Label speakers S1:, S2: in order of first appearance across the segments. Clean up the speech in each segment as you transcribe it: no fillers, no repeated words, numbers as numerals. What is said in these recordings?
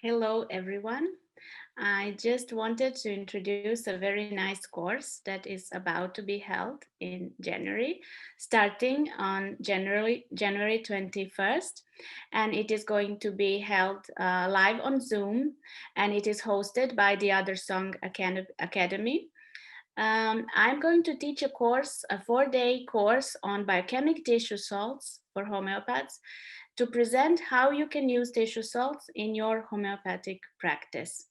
S1: Hello, everyone. I just wanted to introduce a very nice course that is about to be held in January, starting on January 21st. And it is going to be held live on Zoom, and it is hosted by the Other Song Academy. I'm going to teach a course, a 4-day course on biochemic tissue salts for homeopaths to present how you can use tissue salts in your homeopathic practice.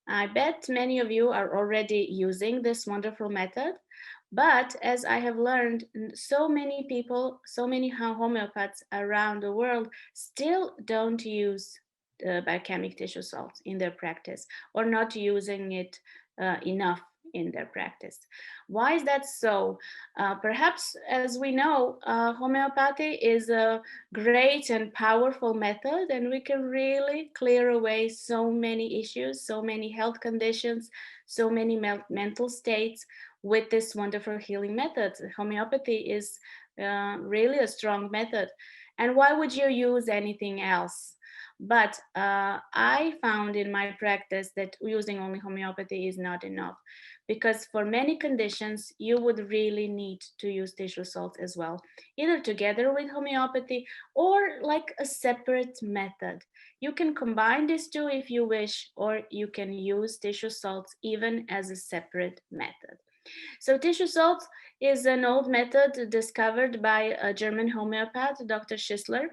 S1: I bet many of you are already using this wonderful method, but as I have learned, so many people, so many homeopaths around the world still don't use biochemic tissue salts in their practice or not using it enough in their practice. Why is that so? Perhaps, as we know, homeopathy is a great and powerful method, and we can really clear away so many issues, so many health conditions, so many mental states with this wonderful healing method. Homeopathy is really a strong method. And why would you use anything else? But I found in my practice that using only homeopathy is not enough, because for many conditions, you would really need to use tissue salts as well, either together with homeopathy or like a separate method. You can combine these two if you wish, or you can use tissue salts even as a separate method. So tissue salts is an old method discovered by a German homeopath, Dr. Schissler.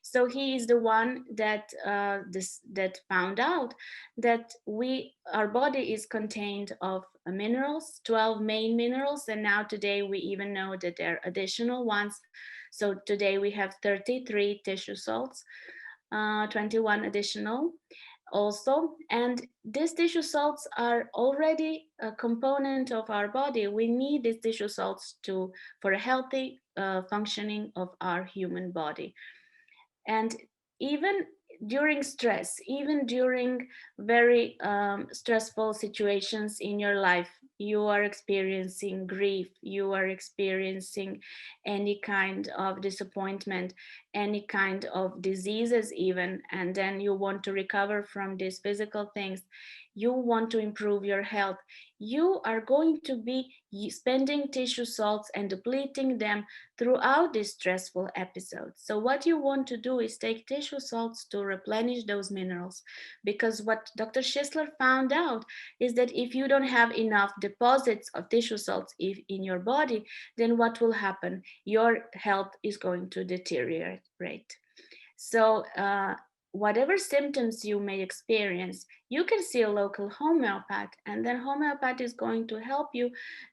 S1: So he is the one that found out that our body is contained of minerals, 12 main minerals, and now today we even know that there are additional ones. So today we have 33 tissue salts, 21 additional also. And these tissue salts are already a component of our body. We need these tissue salts for a healthy functioning of our human body. And even during stress, even during very stressful situations in your life, you are experiencing grief, you are experiencing any kind of disappointment, any kind of diseases, even, and then you want to recover from these physical things, you want to improve your health, you are going to be spending tissue salts and depleting them throughout these stressful episodes. So what you want to do is take tissue salts to replenish those minerals, because what Dr. Schissler found out is that if you don't have enough deposits of tissue salts in your body, then what will happen? Your health is going to deteriorate. So whatever symptoms you may experience, you can see a local homeopath, and then homeopath is going to help you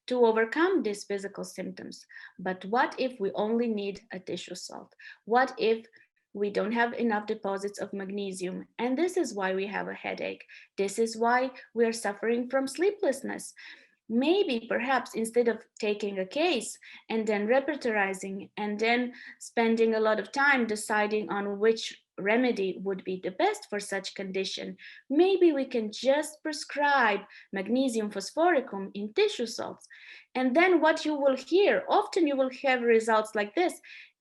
S1: to overcome these physical symptoms. But what if we only need a tissue salt? What if we don't have enough deposits of magnesium? And this is why we have a headache. This is why we are suffering from sleeplessness. Maybe perhaps instead of taking a case and then repertorizing and then spending a lot of time deciding on which remedy would be the best for such condition, maybe we can just prescribe magnesium phosphoricum in tissue salts. And then what you will hear, often you will have results like this.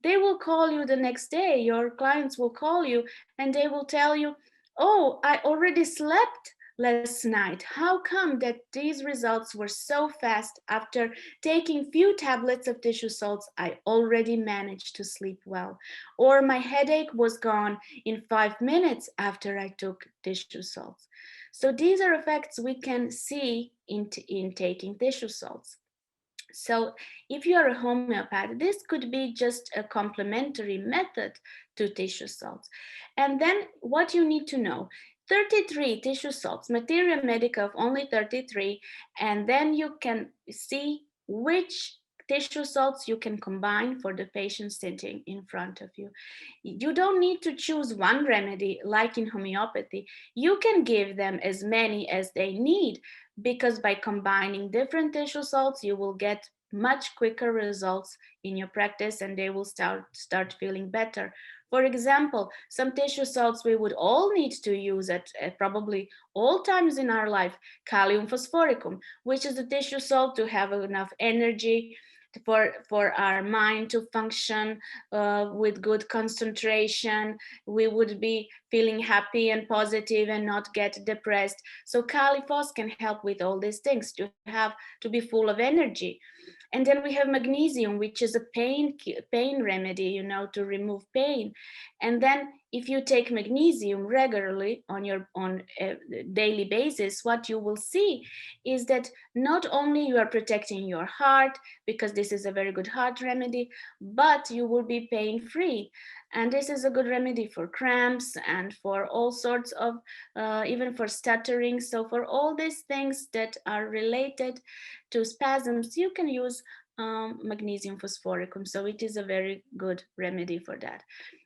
S1: They will call you the next day, your clients will call you and they will tell you, oh, I already slept last night. How come that these results were so fast? After taking few tablets of tissue salts, I already managed to sleep well. Or my headache was gone in 5 minutes after I took tissue salts. So these are effects we can see in taking tissue salts. So if you are a homeopath, this could be just a complementary method to tissue salts. And then what you need to know, 33 tissue salts, materia medica of only 33, and then you can see which tissue salts you can combine for the patient sitting in front of you. You don't need to choose one remedy like in homeopathy. You can give them as many as they need, because by combining different tissue salts, you will get much quicker results in your practice and they will start feeling better. For example, some tissue salts we would all need to use at probably all times in our life, Kalium phosphoricum, which is a tissue salt to have enough energy for our mind to function with good concentration. We would be feeling happy and positive and not get depressed. So Califos can help with all these things, to be full of energy. And then we have magnesium, which is a pain remedy, to remove pain. And then if you take magnesium regularly on a daily basis, what you will see is that not only you are protecting your heart, because this is a very good heart remedy, but you will be pain free. And this is a good remedy for cramps and for all sorts of, even for stuttering. So for all these things that are related to spasms, you can use magnesium phosphoricum. So it is a very good remedy for that.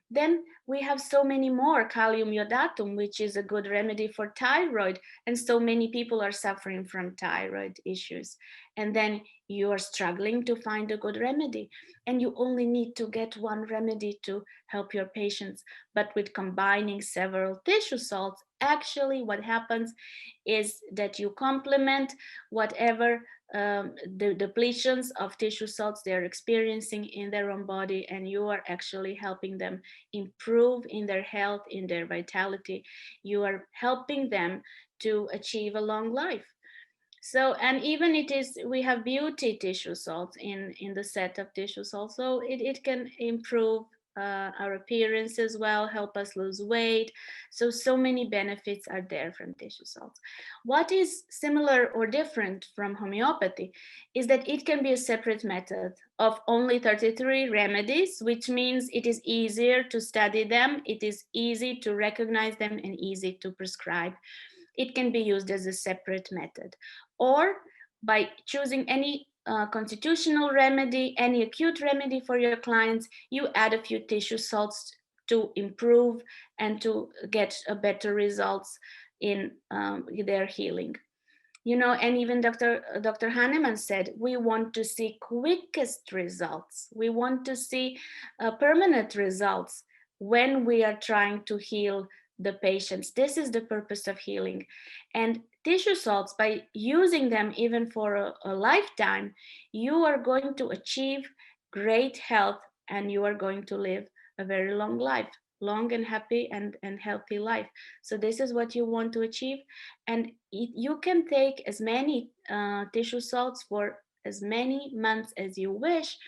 S1: Then we have so many more, Kalium iodatum, which is a good remedy for thyroid. And so many people are suffering from thyroid issues. And then you are struggling to find a good remedy. And you only need to get one remedy to help your patients. But with combining several tissue salts, actually what happens is that you complement whatever the depletions of tissue salts they're experiencing in their own body, and you are actually helping them improve in their health, in their vitality. You are helping them to achieve a long life. So, and even we have beauty tissue salts in the set of tissue salts. So it can improve our appearance as well, help us lose weight. So many benefits are there from tissue salts. What is similar or different from homeopathy is that it can be a separate method of only 33 remedies, which means it is easier to study them, it is easy to recognize them, and easy to prescribe. It can be used as a separate method. Or by choosing any constitutional remedy, any acute remedy for your clients, you add a few tissue salts to improve and to get a better results in their healing. And even Dr. Hahnemann said, we want to see quickest results. We want to see permanent results when we are trying to heal the patients. This is the purpose of healing. And tissue salts, by using them even for a lifetime, you are going to achieve great health, and you are going to live a very long life, long and happy and healthy life. So this is what you want to achieve. And you can take as many tissue salts for as many months as you wish,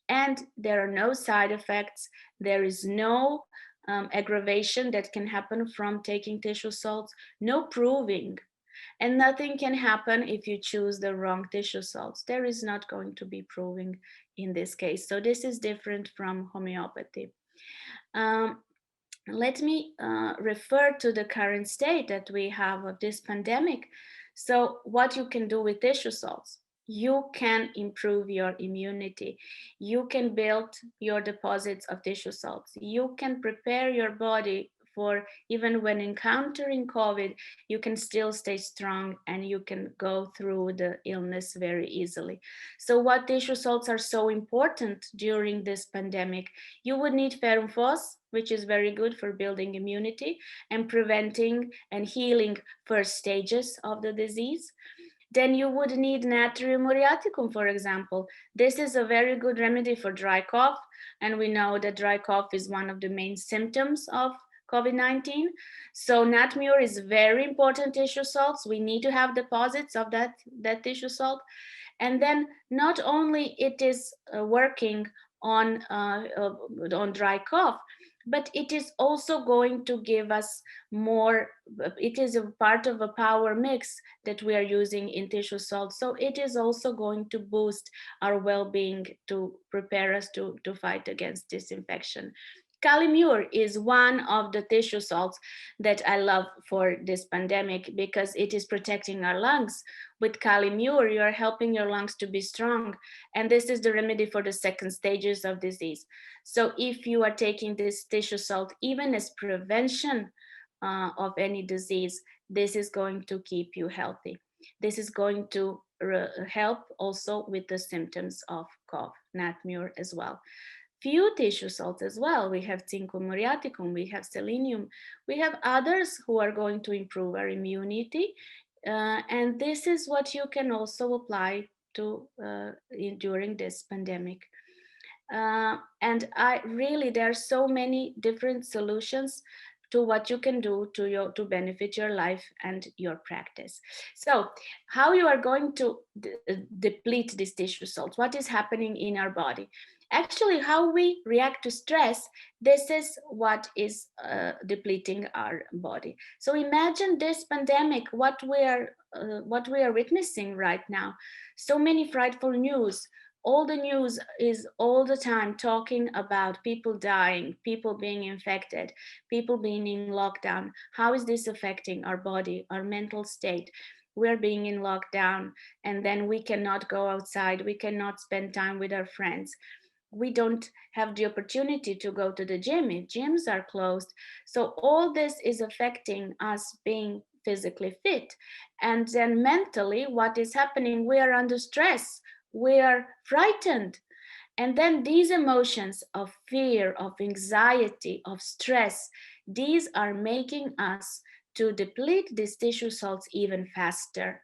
S1: and there are no side effects. There is no aggravation that can happen from taking tissue salts, no proving, and nothing can happen if you choose the wrong tissue salts. There is not going to be proving in this case. So this is different from homeopathy. Um, Let me refer to the current state that we have of this pandemic. So what you can do with tissue salts, you can improve your immunity. You can build your deposits of tissue salts. You can prepare your body for, even when encountering COVID, you can still stay strong and you can go through the illness very easily. So what tissue salts are so important during this pandemic? You would need ferrum phos, which is very good for building immunity and preventing and healing first stages of the disease. Then you would need Natrium muriaticum, for example. This is a very good remedy for dry cough, and we know that dry cough is one of the main symptoms of COVID-19. So NatMur is very important tissue salts. We need to have deposits of that tissue salt. And then not only it is working on dry cough, but it is also going to give us more. It is a part of a power mix that we are using in tissue salt. So it is also going to boost our well-being, to prepare us to fight against this infection. Calimure is one of the tissue salts that I love for this pandemic because it is protecting our lungs. With Calimure, you are helping your lungs to be strong. And this is the remedy for the second stages of disease. So if you are taking this tissue salt, even as prevention of any disease, this is going to keep you healthy. This is going to help also with the symptoms of cough, NatMur as well. Few tissue salts as well. We have Zincum muriaticum, we have selenium, we have others who are going to improve our immunity. And this is what you can also apply during this pandemic. And there are so many different solutions to what you can do to benefit your life and your practice. So how you are going to deplete these tissue salts, what is happening in our body? Actually, how we react to stress, this is what is depleting our body. So imagine this pandemic, what we are witnessing right now. So many frightful news. All the news is all the time talking about people dying, people being infected, people being in lockdown. How is this affecting our body, our mental state? We're being in lockdown, and then we cannot go outside, we cannot spend time with our friends. We don't have the opportunity to go to the gym if gyms are closed. So all this is affecting us being physically fit. And then mentally, what is happening? We are under stress, we are frightened. And then these emotions of fear, of anxiety, of stress, these are making us to deplete these tissue salts even faster.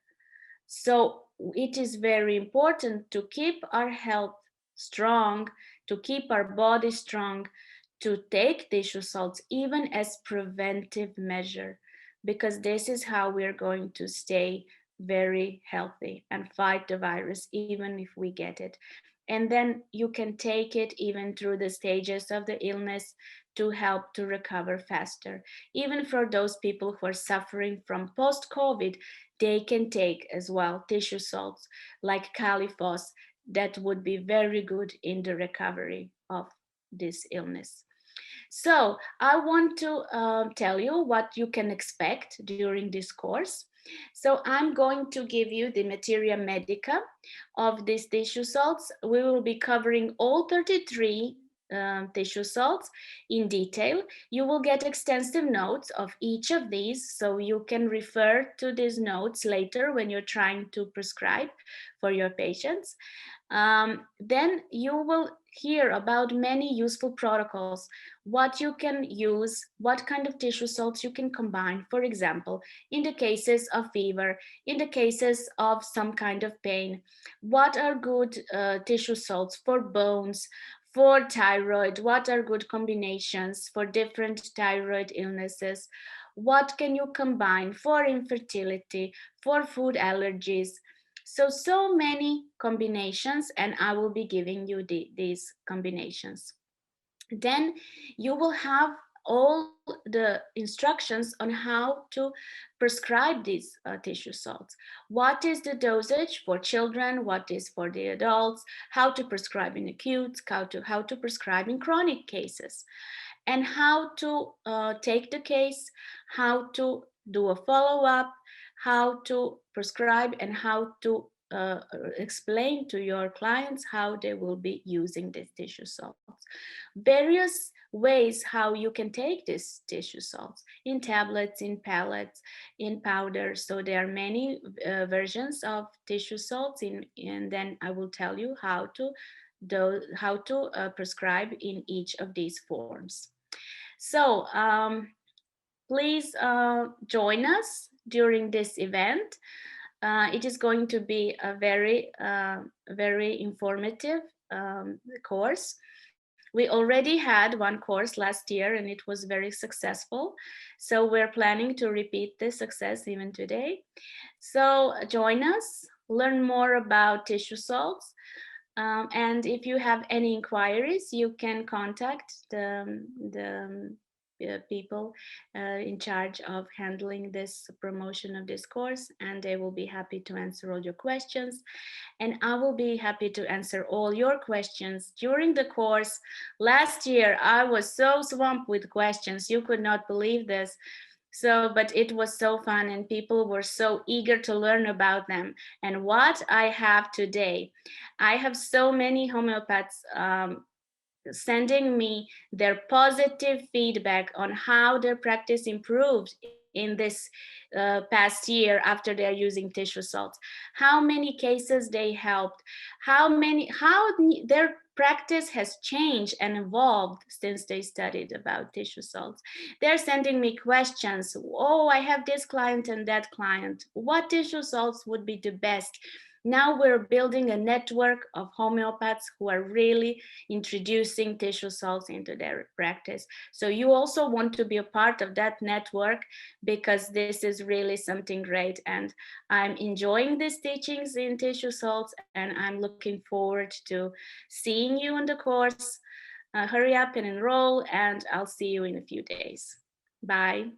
S1: So it is very important to keep our health strong, to keep our body strong, to take tissue salts even as preventive measure, because this is how we're going to stay very healthy and fight the virus even if we get it. And then you can take it even through the stages of the illness to help to recover faster. Even for those people who are suffering from post-COVID, they can take as well tissue salts like califos that would be very good in the recovery of this illness. So I want to tell you what you can expect during this course. So I'm going to give you the materia medica of these tissue salts. We will be covering all 33 tissue salts in detail. You will get extensive notes of each of these, so you can refer to these notes later when you're trying to prescribe for your patients. Then you will hear about many useful protocols, what you can use, what kind of tissue salts you can combine. For example, in the cases of fever, in the cases of some kind of pain, what are good tissue salts for bones, for thyroid, what are good combinations for different thyroid illnesses, what can you combine for infertility, for food allergies. So many combinations, and I will be giving you these combinations. Then you will have all the instructions on how to prescribe these tissue salts. What is the dosage for children? What is for the adults? How to prescribe in acute, how to prescribe in chronic cases, and how to take the case, how to do a follow-up, how to prescribe, and how to explain to your clients how they will be using these tissue salts. Various ways how you can take these tissue salts in tablets, in pellets, in powder. So there are many versions of tissue salts and then I will tell you how to prescribe in each of these forms. So please join us during this event. It is going to be a very informative course. We already had one course last year and it was very successful. So we're planning to repeat this success even today. So join us, learn more about tissue salts. And if you have any inquiries, you can contact the people in charge of handling this promotion of this course, and they will be happy to answer all your questions. And I will be happy to answer all your questions during the course. Last year, I was so swamped with questions. You could not believe this. But it was so fun and people were so eager to learn about them. And what I have today, I have so many homeopaths sending me their positive feedback on how their practice improved in this past year after they're using tissue salts, how many cases they helped, how their practice has changed and evolved since they studied about tissue salts. They're sending me questions. Oh, I have this client and that client. What tissue salts would be the best? Now we're building a network of homeopaths who are really introducing tissue salts into their practice. So you also want to be a part of that network, because this is really something great. And I'm enjoying these teachings in tissue salts, and I'm looking forward to seeing you on the course. Hurry up and enroll, and I'll see you in a few days. Bye.